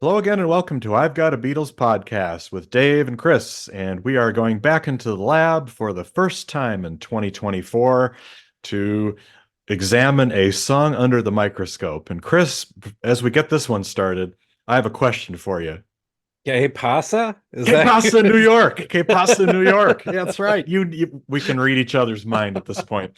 Hello again, and welcome to I've Got a Beatles podcast with Dave and Chris. And we are going back into the lab for the first time in 2024 to examine a song under the microscope. And Chris, as we get this one started, I have a question for you. Que pasa? Is Que that pasa, New York? Que pasa, New York? Yeah, that's right. We can read each other's mind at this point.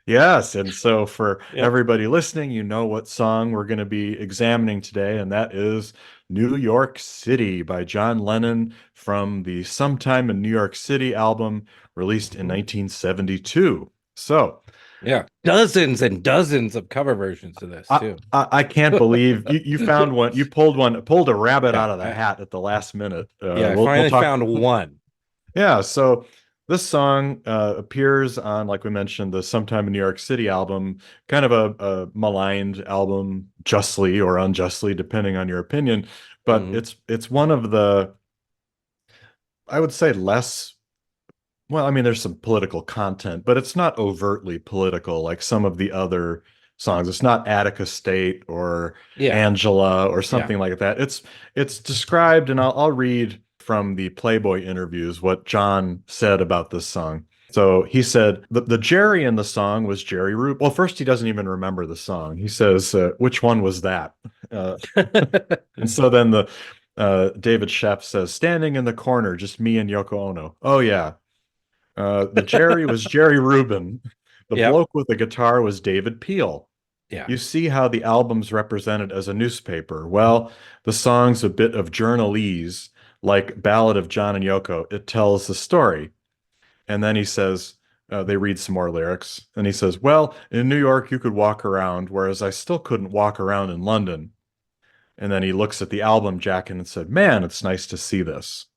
Yes, and so for yeah. everybody listening, you know what song we're going to be examining today, and that is New York City by John Lennon from the Sometime in New York City album released in 1972. So, Yeah. Dozens and dozens of cover versions of this I, too. I can't believe you found one. You pulled a rabbit Yeah. out of the hat at the last minute. Yeah, I We'll finally talk. found one. Yeah, so this song appears on, like we mentioned, the Sometime in New York City album, kind of a maligned album, justly or unjustly, depending on your opinion. But Mhm. it's one of the, I would say, less. Well, I mean, there's some political content, but it's not overtly political like some of the other songs. It's not Attica State or Yeah. Angela or Yeah. something like that. It's described, and I'll read from the Playboy interviews what John said about this song. So he said the Jerry in the song was Jerry Rubin. Well, first he doesn't even remember the song. He says, "Which one was that?" Uh, and so then the David Sheff says, "Standing in the corner, just me and Yoko Ono." Oh yeah, the Jerry was Jerry Rubin. The Yep. bloke with the guitar was David Peel. Yeah. You see how the album's represented as a newspaper. Well, the song's a bit of journalese, like Ballad of John and Yoko. It tells the story. And then he says, they read some more lyrics. And he says, well, in New York, you could walk around, whereas I still couldn't walk around in London. And then he looks at the album jacket and said, man, it's nice to see this.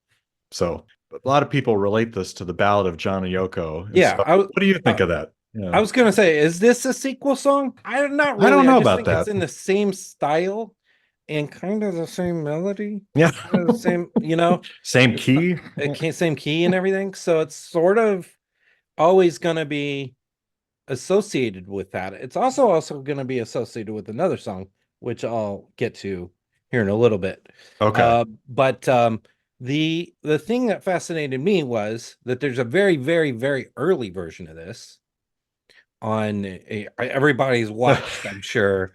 So a lot of people relate this to the Ballad of John and Yoko. And Yeah. so, what do you think I, of that? Yeah, I was gonna say, is this a sequel song? Not I don't really. I know just about think it's that. in the same style and kind of the same melody, Yeah, kind of the same, same it's not key. it can't same key and everything. So it's sort of always gonna be associated with that. It's also going to be associated with another song, which I'll get to here in a little bit. Okay. But the thing that fascinated me was that there's a very, very, very early version of this on everybody's watched, I'm sure,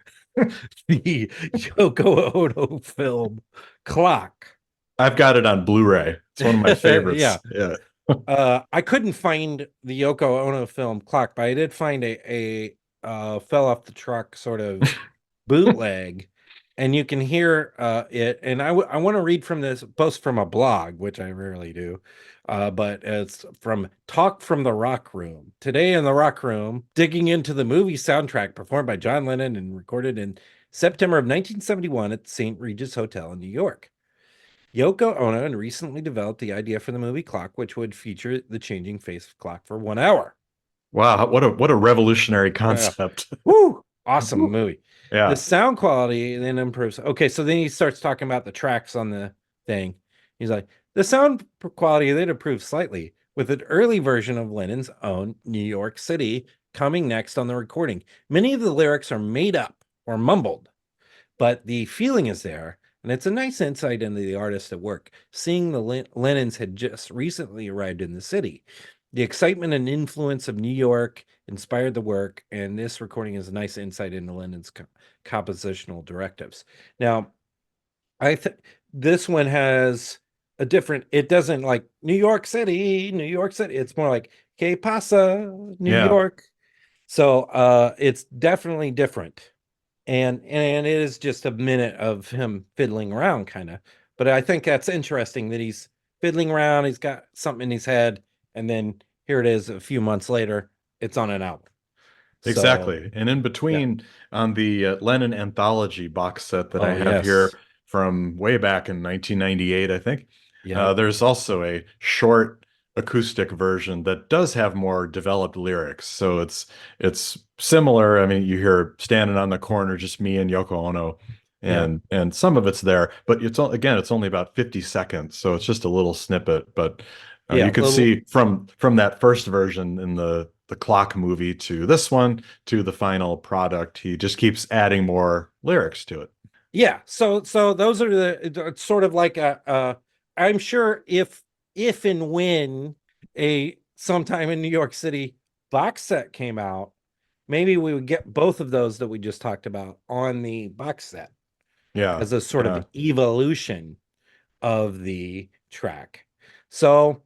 the Yoko Ono film Clock. I've got it on Blu-ray. It's one of my Yeah. favorites. Yeah. I couldn't find the Yoko Ono film Clock, but I did find a fell off the truck sort of bootleg, and you can hear it. And I want to read from this post from a blog, which I rarely do, but it's from Talk from the Rock Room. Today in the Rock Room, digging into the movie soundtrack performed by John Lennon and recorded in September of 1971 at the St. Regis Hotel in New York. Yoko Ono recently developed the idea for the movie Clock, which would feature the changing face of clock for 1 hour. Wow, what a revolutionary Yeah. concept. Woo! Awesome movie. The Yeah. sound quality then improves. Okay, so then he starts talking about the tracks on the thing. He's like, the sound quality then improves slightly with an early version of Lennon's own New York City coming next on the recording. Many of the lyrics are made up or mumbled, but the feeling is there. And it's a nice insight into the artist at work, seeing the Lennons had just recently arrived in the city. The excitement and influence of New York inspired the work, and this recording is a nice insight into Lennon's compositional directives. Now, I think this one has a different, it doesn't like New York City, New York City. It's more like Que pasa, New Yeah. York. So it's definitely different, and it is just a minute of him fiddling around kind of, but I think that's interesting that he's fiddling around, he's got something in his head, and then here it is a few months later, it's on an album. So Exactly. And in yeah. between, on the Lennon anthology box set that I Oh have here yes. from way back in 1998, I think, Yeah. there's also a short acoustic version that does have more developed lyrics. So it's similar. I mean, you hear standing on the corner, just me and Yoko Ono, Yeah. and some of it's there, but again, it's only about 50 seconds, so it's just a little snippet. But Yeah, you could see from that first version in the clock movie to this one to the final product, he just keeps adding more lyrics to it. Yeah, so those are it's sort of like I'm sure if and when a sometime in New York City box set came out, maybe we would get both of those that we just talked about on the box set Yeah. as a sort of Yeah. evolution of the track. So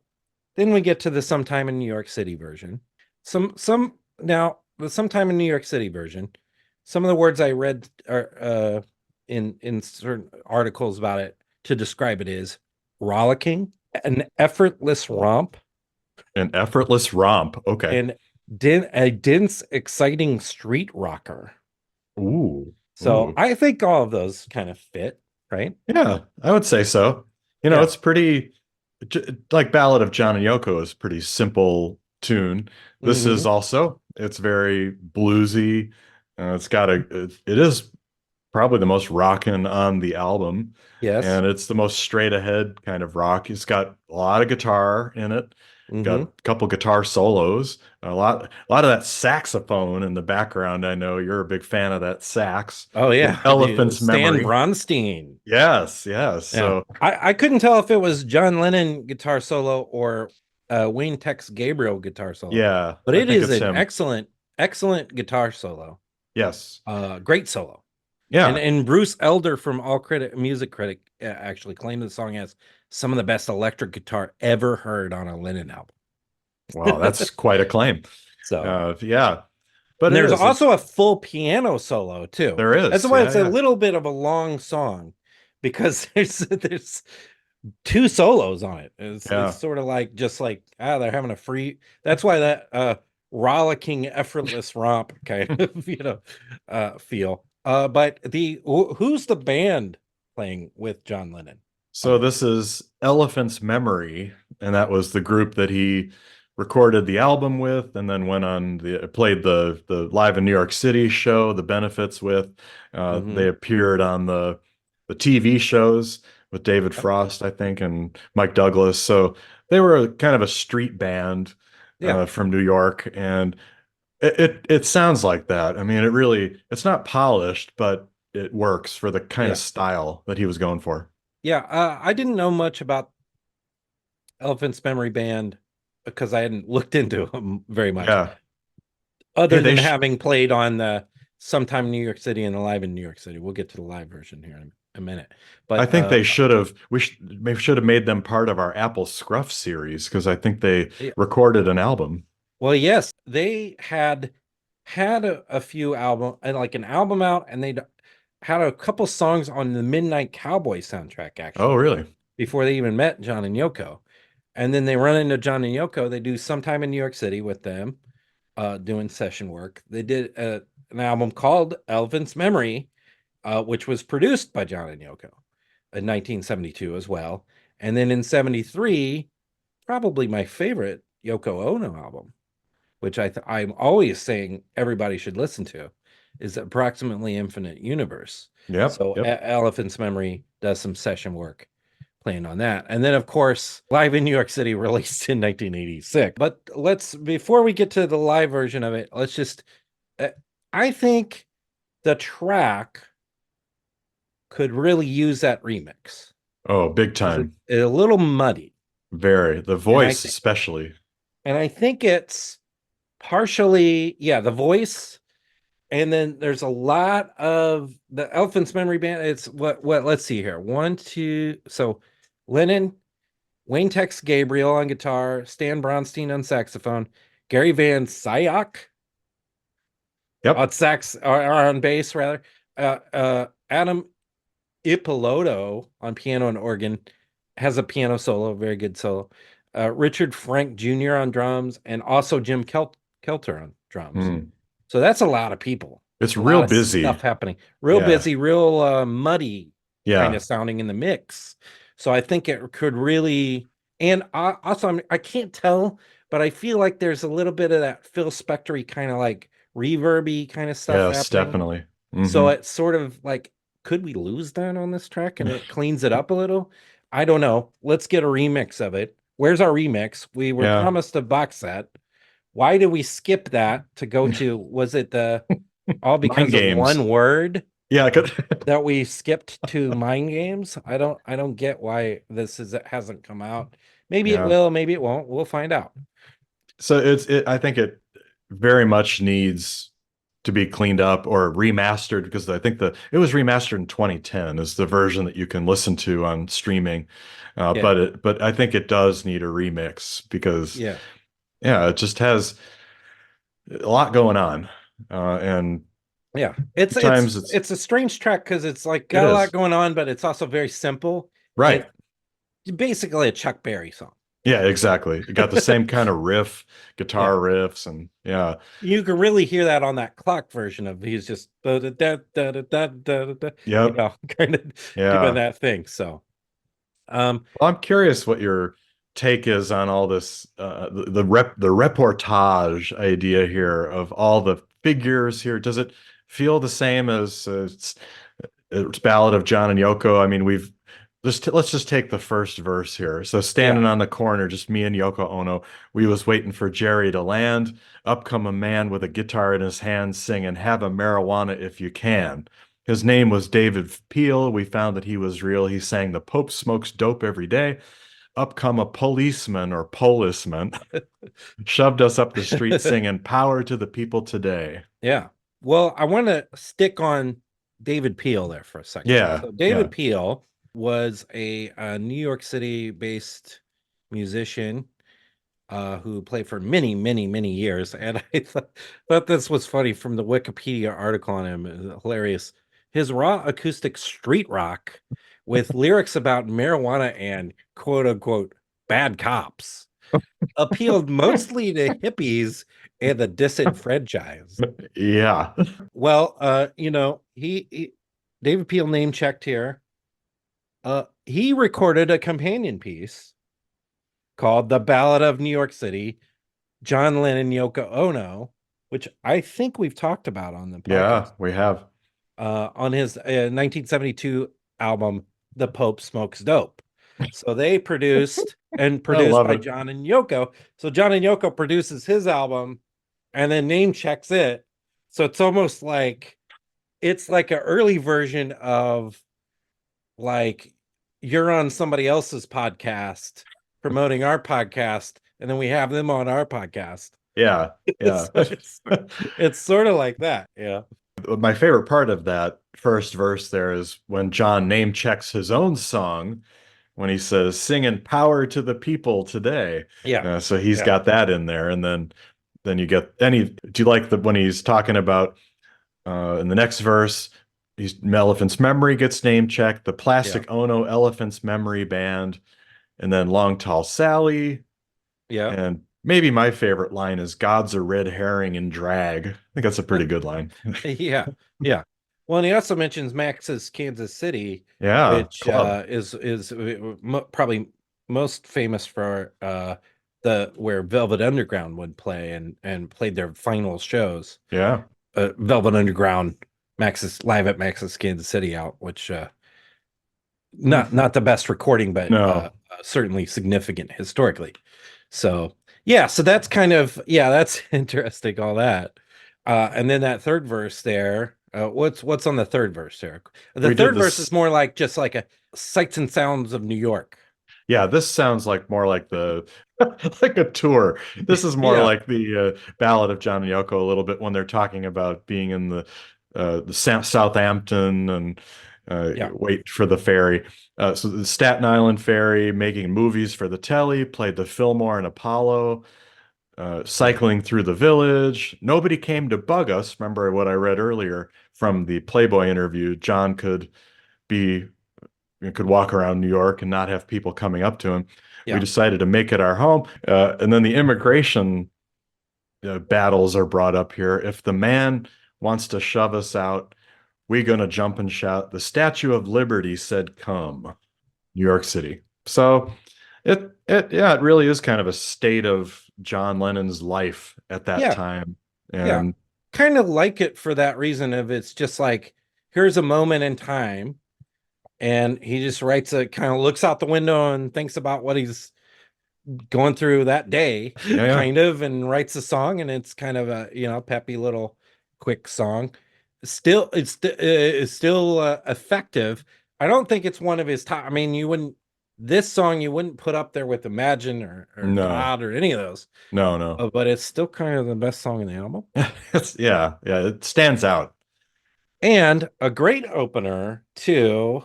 then we get to the sometime in New York City version. Some now the sometime in New York City version. Some of the words I read are in certain articles about it to describe it is rollicking, an effortless romp, An effortless romp. Okay. and a dense, exciting street rocker. Ooh. So Ooh. I think all of those kind of fit, right? Yeah, I would say so. Yeah. It's pretty like Ballad of John and Yoko is pretty simple tune. This is Hmm. also it's very bluesy. It's got it is probably the most rockin' on the album, Yes. and it's the most straight ahead kind of rock. It's got a lot of guitar in it, got Hmm. a couple guitar solos, a lot of that saxophone in the background. I know you're a big fan of that sax Oh in yeah, the Elephant's Stan Memory. Bronstein. Yes, yes. Yeah. So I couldn't tell if it was John Lennon guitar solo or Wayne Tex Gabriel guitar solo, yeah, but I it think is it's an him. excellent guitar solo. Yes. Great solo. And Yeah. and Bruce Elder from All Critic Music Critic actually claimed the song has some of the best electric guitar ever heard on a Lennon album. Wow, that's quite a claim. So, Yeah, but and it there's is. It's also a full piano solo too. there That's is. why Yeah, it's a yeah. little bit of a long song because there's two solos on it. It's Yeah. sort of like just like they're having a free. That's why that rollicking, effortless romp kind of feel. But who's the band playing with John Lennon on So this? this is Elephant's Memory, and that was the group that he recorded the album with, and then went on the played the Live in New York City show, the benefits with. They Hmm. appeared on the TV shows with David Yep. Frost, I think, and Mike Douglas. So they were kind of a street band Yeah, from New York, and it sounds like that. I mean, it's not polished, but it works for the kind of yeah, style that he was going for. yeah. I didn't know much about Elephant's Memory Band because I hadn't looked into them very much, Yeah. Hey, other than having played on the sometime in New York City and the live in New York City. We'll get to the live version here in a minute. I But think they should have maybe should have made them part of our Apple Scruff series because I think they yeah, recorded an album. well, yes, they had a few album and like an album out, and they had a couple songs on the Midnight Cowboy soundtrack Oh, actually really? before they even met John and Yoko. And then they run into John and Yoko. They do sometime in New York City with them, doing session work. They did an album called Elephant's Memory, which was produced by John and Yoko in 1972 as well. And then in 73, probably my favorite Yoko Ono album, which I'm always saying everybody should listen to, is Approximately Infinite Universe. Yep. So Yep. Elephant's Memory does some session work playing on that. And then, of course, Live in New York City released in 1986. But before we get to the live version of it, let's just, uh, I think the track could really use that remix. Oh, big It's time. a little muddy. Very. The And I voice, think, especially. and I think it's partially, yeah, the voice. And then there's a lot of the Elephant's Memory Band. It's let's see here. One, two. So Lennon, Wayne Tex Gabriel on guitar, Stan Bronstein on saxophone, Gary Van Syok Yep. on sax or on bass rather, Adam Ippolito on piano and organ, has a piano solo, very good solo. Richard Frank Jr. on drums, and also Jim Kelter on drums. Hmm. So that's a lot of people, It's a lot real of stuff busy. happening, real Yeah. busy, real muddy kind Yeah. of sounding in the mix. So I think it could really, and also I can't tell, but I feel like there's a little bit of that Phil Spector kind of like reverby kind of stuff Yes, happening. definitely. So Hmm. it's sort of like, could we lose that on this track and it cleans it up a little? I don't know. Let's get a remix of it. Where's our remix? We were Yeah. promised a box set. Why did we skip that to go to, was it the all Mind because of games. one word? Yeah, I could. that we skipped to Mind Games. I don't get why this is it hasn't come out. Maybe it Yeah. will, maybe it won't. We'll find out. So I think it very much needs to be cleaned up or remastered because I think it was remastered in 2010 is the version that you can listen to on streaming. Yeah. But I think it does need a remix because Yeah. yeah, it just has a lot going on. And Yeah. It's sometimes it's it's a strange track because it's like it got a lot is. going on, but it's also very simple. Right. It's basically a Chuck Berry song. Yeah, exactly. It got the same kind of guitar Yeah. riffs, and yeah. You can really hear that on that clock version of he's just da, da, da, da, da, da, da, da, Yep. kind of doing Yeah. that thing. So um Well, I'm curious what your take is on all this, the reportage idea here of all the figures here. Does it feel the same as it's Ballad of John and Yoko? I mean, let's just take the first verse here. So yeah. standing on the corner, just me and Yoko Ono, we was waiting for Jerry to land. Up come a man with a guitar in his hand singing, "Have a marijuana if you can." His name was David Peel. We found that he was real. He sang, "The Pope smokes dope every day." Up come a policeman or policeman, shoved us up the street singing, "Power to the people today." Yeah. Well, I want to stick on David Peel there for a second. Yeah, So yeah, David Peel was a New York City based musician who played for many, many, many years. And I thought this was funny from the Wikipedia article on him. It was hilarious. His raw acoustic street rock with lyrics about marijuana and quote unquote bad cops appealed mostly to hippies and the disenfranchised. yeah. Well, he David Peel name checked here. He recorded a companion piece called "The Ballad of New York City," John Lennon, Yoko Ono, which I think we've talked about on the Yeah, podcast, we have. on his 1972 album, "The Pope Smokes Dope." So they I produced love by it. John and Yoko. So John and Yoko produces his album and then name checks it. So it's like an early version of like you're on somebody else's podcast promoting our podcast, and then we have them on our podcast. Yeah, yeah. So it's sort of like that. Yeah. My favorite part of that first verse there is when John name checks his own song when he says, "Singing power to the people today." Yeah. So he's Yeah. got that in there, and then you get any. Do you like the when he's talking about in the next verse? He's Elephant's Memory gets name checked, the Yeah. Plastic Ono Elephant's Memory Band, and then Long Tall Sally, Yeah. and maybe my favorite line is "God's a red herring in drag." I think that's a pretty good line. Yeah. Yeah. Well, and he also mentions Max's Kansas City, Yeah, which club. is probably most famous for the where Velvet Underground would play and played their final shows. Yeah. Velvet Underground, Max's live at Max's Kansas City out, which not the best recording, but No. certainly significant historically. So yeah, so that's kind of that's interesting. All that, and then that third verse there. What's on the third verse there? The We did third verse this. is more like just like a sights and sounds of New York. Yeah, this sounds like more like the like a tour. This is more Yeah, like the Ballad of John and Yoko a little bit when they're talking about being in the Southampton and yeah, wait for the ferry. So the Staten Island ferry, making movies for the telly, played the Fillmore and Apollo, yeah, cycling through the village. Nobody came to bug us. Remember what I read earlier from the Playboy interview? John be could walk around New York and not have people coming up to him. We yeah, decided to make it our home. And then the immigration battles are brought up here. If the man wants to shove us out, we gonna jump and shout, "The Statue of Liberty said come." New York City. So it really is kind of a state of John Lennon's life at that yeah, time. yeah. And Kind of like it for that reason of it's just like here's a moment in time, and he just writes a kind of looks out the window and thinks about what he's going through that day, yeah, kind of, and writes a song, and it's kind of a peppy little quick song. it's still effective. I don't think it's one of his top. I mean, you wouldn't this song you wouldn't put up there with Imagine or No, God or any of those, no. but it's still kind of the best song in the album. Yeah, it stands out. And a great opener to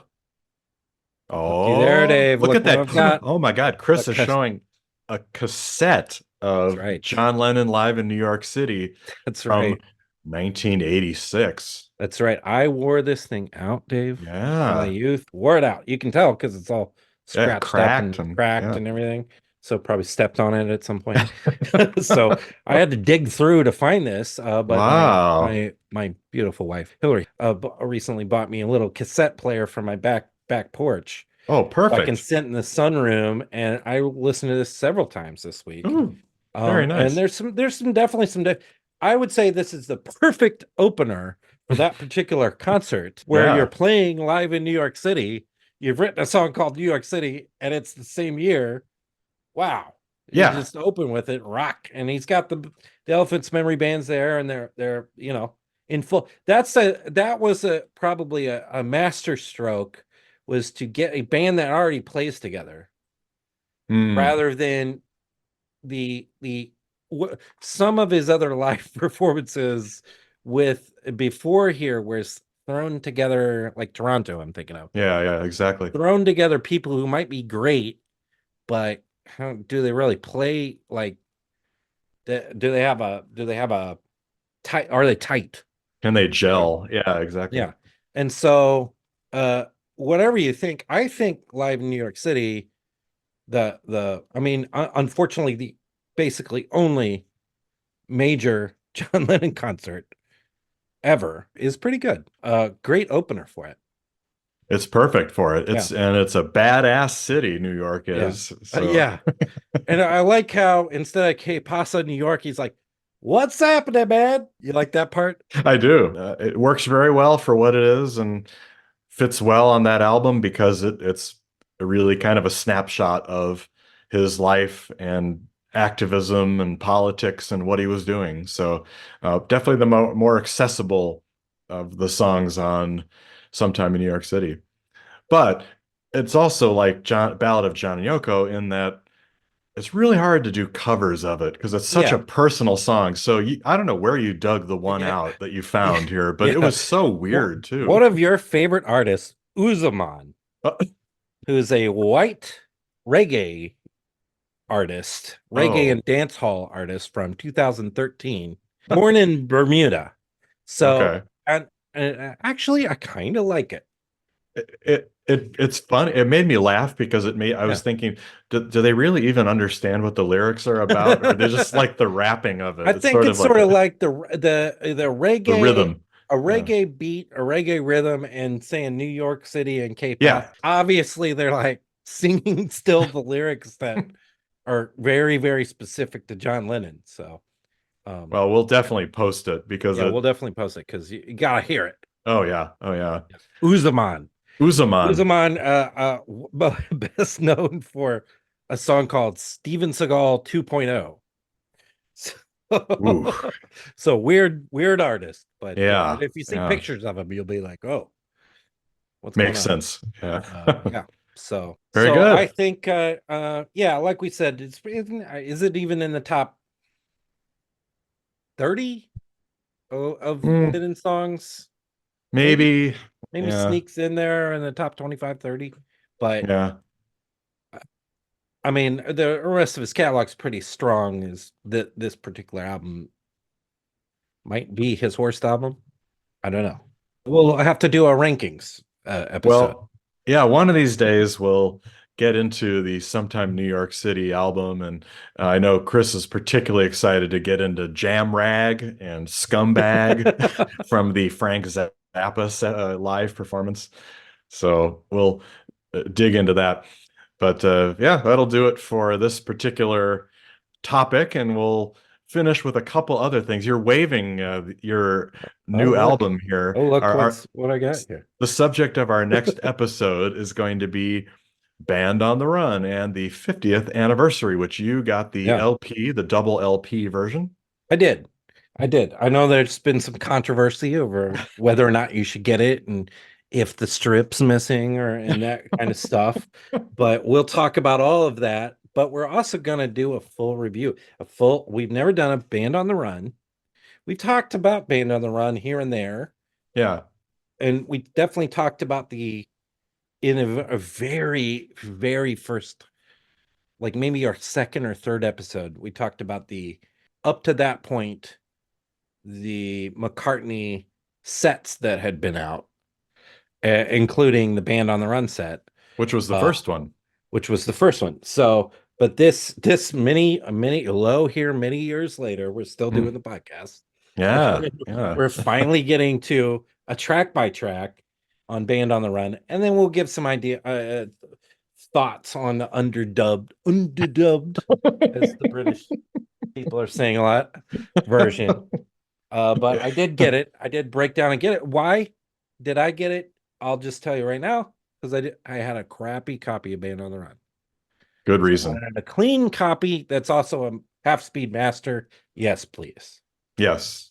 looky there, Oh, Dave. look Look at what that. I've got. Oh my God. Chris is Because showing a cassette that's of right. John Lennon live in New York City That's from right. 1986. That's right. I wore this thing out, Dave, in my Yeah. youth. Wore it out. You can tell because it's all Yeah, scratched up cracked and and cracked yeah. and everything. So probably stepped on it at some point. So I had to dig through to find this. But Wow. my beautiful wife Hillary recently bought me a little cassette player for my back porch, Oh, so I can perfect. sit in the sunroom, and I listened to this several times this week. Ooh, very And nice. there's some definitely some I would say this is the perfect opener for that particular concert where you're Yeah. playing live in New York City. You've written a song called New York City, and it's the same year. Wow. You Yeah. just open with it, rock. And he's got the Elephants memory bands there, and they're in full. That was probably a master stroke, was to get a band that already plays together Hmm. rather than the some of his other live performances with before here was thrown together, like Toronto, I'm thinking of, Yeah, exactly. thrown together people who might be great, but how do they really play? Like, do they have a tight? Are they tight? Can they Uh, gel? Yeah, exactly. yeah. And so, uh, whatever you think, I think live in New York City, I mean, unfortunately, the basically only major John Lennon concert ever is pretty good. Great opener for it. It's perfect for it. Yeah. It's a badass city, New York Yeah. is. So Yeah. And I like how instead of Que Pasa New York, he's like, "What's happening, man?" You like that part? I do. It works very well for what it is and fits well on that album because it's really kind of a snapshot of his life and activism and politics and what he was doing. So definitely the more accessible of the songs on Sometime in New York City. But it's also like Ballad of John and Yoko in that it's really hard to do covers of it because it's such a Yeah. personal song. So I don't know where you dug the one Yeah. out that you found here, but it Yeah. was so weird One too. of your favorite artists, Uzimon, Uh, who's a white reggae artist, reggae oh, and dance hall artist from 2013, born in Bermuda. So, okay. and actually, I kind of like it. It's funny. It made me laugh because I was Yeah. thinking, do they really even understand what the lyrics are about, or they just like the rapping of I it? It's think sort of it's like sort of like the the reggae, rhythm. a Yeah. reggae beat, a reggae rhythm, and saying New York City and K-pop. Yeah. Obviously, they're like singing still the lyrics that are very, very specific to John Lennon. So, um, Well, we'll definitely post it because yeah, we'll definitely post it because you gotta hear it. oh yeah. Oh yeah. Uzman. Uzaman. Uzman, best known for a song called Steven Seagal 2.0. So, Ooh. so weird artist, but Yeah. if you see Yeah. pictures of him, you'll be like, "Oh, what's going Makes on?" sense. Yeah. Yeah. So, Very I good. think, yeah, like we said, is it even in the top 30 of Mm, Lennon songs? Maybe, maybe. maybe Yeah. sneaks in there in the top 25, 30. But Yeah. I mean, the rest of his catalog's pretty strong. Is that this particular album might be his worst album? I don't know. We'll have to do a rankings episode. Well, yeah, one of these days we'll get into the Sometime New York City album, and I know Chris is particularly excited to get into Jam Rag and Scumbag from the Frank Zappa live performance. So we'll dig into that. But yeah, that'll do it for this particular topic, and we'll finish with a couple other things. You're waving your Oh new look. album here. Oh look Our what I got here. the subject of our next episode is going to be Band on the Run and the 50th anniversary, which you got the Yeah, LP, the double LP version. I did. I did. I know there's been some controversy over whether or not you should get it and if the strip's missing or and that kind of stuff. But we'll talk about all of that. But we're also going to do a full review. We've never done a Band on the Run. We talked about Band on the Run here and there. Yeah. And we definitely talked about in a very, very first, like maybe our second or third episode, we talked about up to that point, the McCartney sets that had been out, including the Band on the Run set, Which was the uh, first one. which was the first one. So, but this many low here, many years later, we're still doing the podcast. Yeah. Yeah. We're finally getting to a track by track on Band on the Run, and then we'll give some thoughts on the underdubbed, as the British people are saying a lot, version. But I did get it. I did break down and get it. Why did I get it? I'll just tell you right now, because I had a crappy copy of Band on the Run. Good I reason. wanted a clean copy that's also a half-speed master. Yes, please. Yes.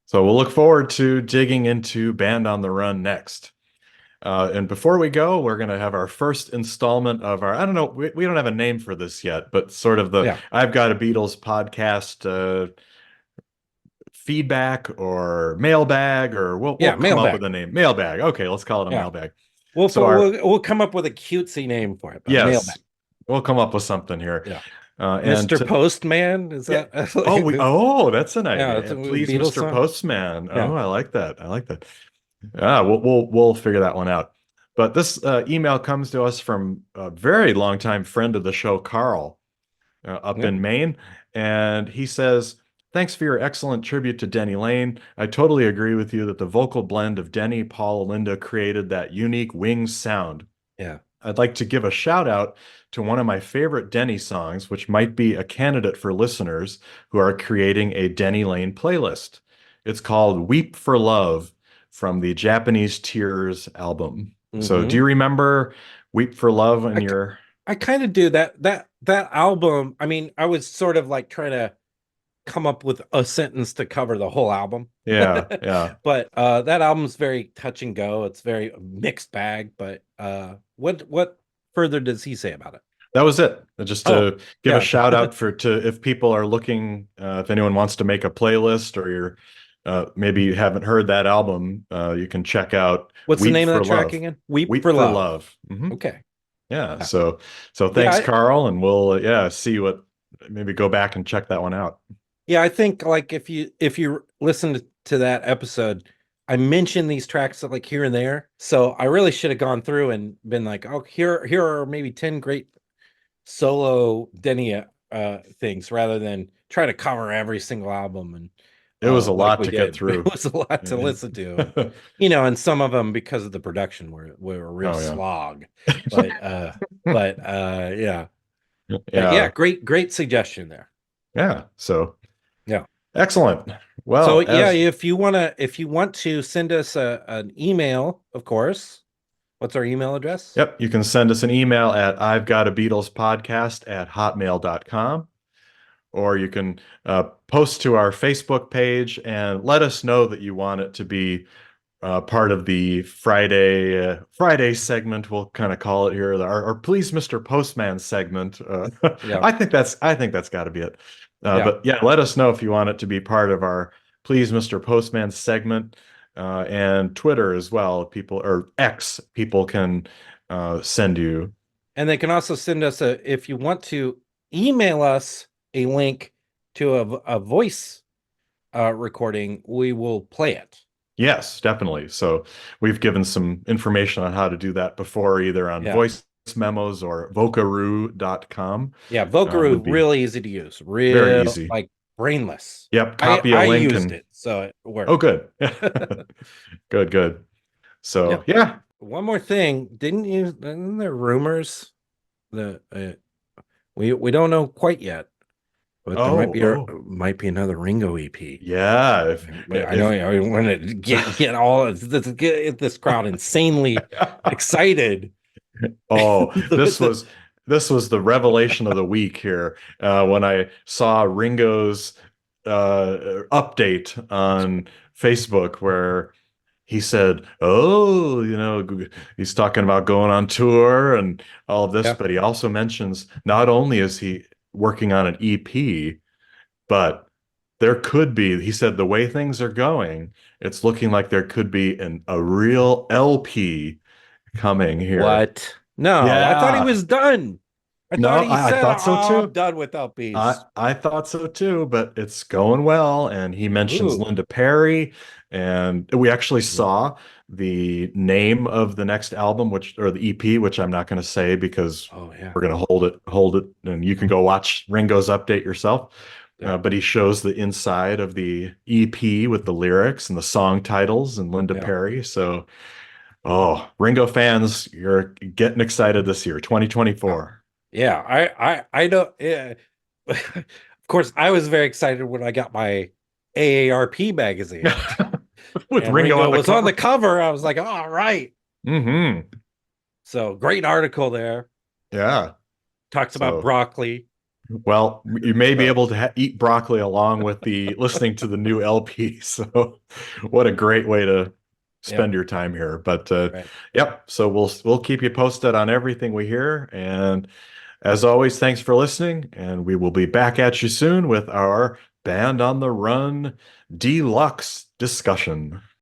So we'll look forward to digging into Band on the Run next. And before we go, we're going to have our first installment of I don't know, we don't have a name for this yet, but sort of I've Got a Beatles podcast feedback or mailbag, or we'll come up with a name. Mailbag. Okay, let's call it a mailbag. We'll come up with a cutesy name for it. Yes. Mailbag. We'll come up with something here. Yeah. Mr. Postman, is that? That's an idea. That's Please, Beatles Mr. song? Postman. Yeah. Oh, I like that. Yeah, we'll figure that one out. But this email comes to us from a very longtime friend of the show, Carl, up in Maine, and he says, "Thanks for your excellent tribute to Denny Lane. I totally agree with you that the vocal blend of Denny, Paul, and Linda created that unique Wings sound. Yeah. I'd like to give a shout out to one of my favorite Denny songs, which might be a candidate for listeners who are creating a Denny Lane playlist. It's called Weep for Love from the Japanese Tears album." So do you remember Weep for Love in your... I kind of do. That album, I mean, I was sort of like trying to come up with a sentence to cover the whole album. Yeah. But that album's very touch and go. It's very mixed bag. But what further does he say about it? That was it. Just to give a shout out if people are looking, if anyone wants to make a playlist, or you're maybe you haven't heard that album, you can check out. What's the name of that track again? Weep for Love. Mm-hmm. Okay. Yeah. So thanks, Carl, and we'll see what, maybe go back and check that one out. Yeah, I think like if you listen to that episode, I mentioned these tracks like here and there. So I really should have gone through and been like, oh, here are maybe 10 great solo Denny things, rather than try to cover every single album. And it was a lot to get through. It was a lot to listen to. And some of them, because of the production, were a real slog. But yeah, great suggestion there. Yeah. So yeah, excellent. Well, so if you want to send us an email, of course. What's our email address? Yep, you can send us an email at I've Got a Beatles podcast at hotmail.com, or you can post to our Facebook page and let us know that you want it to be part of the Friday segment. We'll kind of call it here, our Please Mr. Postman segment. I think that's got to be it. But yeah, let us know if you want it to be part of our Please Mr. Postman segment, and Twitter as well. X people can send you, and they can also send us if you want to email us a link to a voice recording, we will play it. Yes, definitely. So we've given some information on how to do that before, either on voice memos or vocaroo.com. Yeah, Vocaroo, really easy to use. Very easy. Like brainless. Yep, copy a link. I used it, so it worked. Oh, good. Good. So, yeah. One more thing. Isn't there rumors that we don't know quite yet, but there might be another Ringo EP. Yeah, I know I want to get all get this crowd insanely excited. Oh, this was the revelation of the week here, when I saw Ringo's update on Facebook where he said, "Oh, he's talking about going on tour and all of this," Yeah. but he also mentions not only is he working on an EP, but there could be, he said, the way things are going, it's looking like there could be a real LP coming here. What? No, I thought he Yeah. was done. I No, thought he I said, thought so "Oh, I'm too. done with LPs." I thought so too, but it's going well. And he mentions Ooh. Linda Perry, and we actually Mhm. saw the name of the next album, or the EP, which I'm not going to say because Oh yeah. we're going to hold it, and you can go watch Ringo's update yourself. Yeah. But he shows the inside of the EP with the lyrics and the song titles and Linda Yeah. Perry. So, oh, Ringo fans, you're getting excited this year, Oh, 2024. yeah. I know. Yeah. Of course, I was very excited when I got my AARP magazine With and Ringo Ringo on the was on the cover. cover. I was like, "All right." Hmm. So great article there. Yeah. Talks about So, broccoli. well, you may be So able to eat broccoli along with the listening to the new LP. So, what a great way to yeah. spend your time here. But Right. yep. So we'll keep you posted on everything we hear. And as always, thanks for listening. And we will be back at you soon with our Band on the Run Deluxe discussion.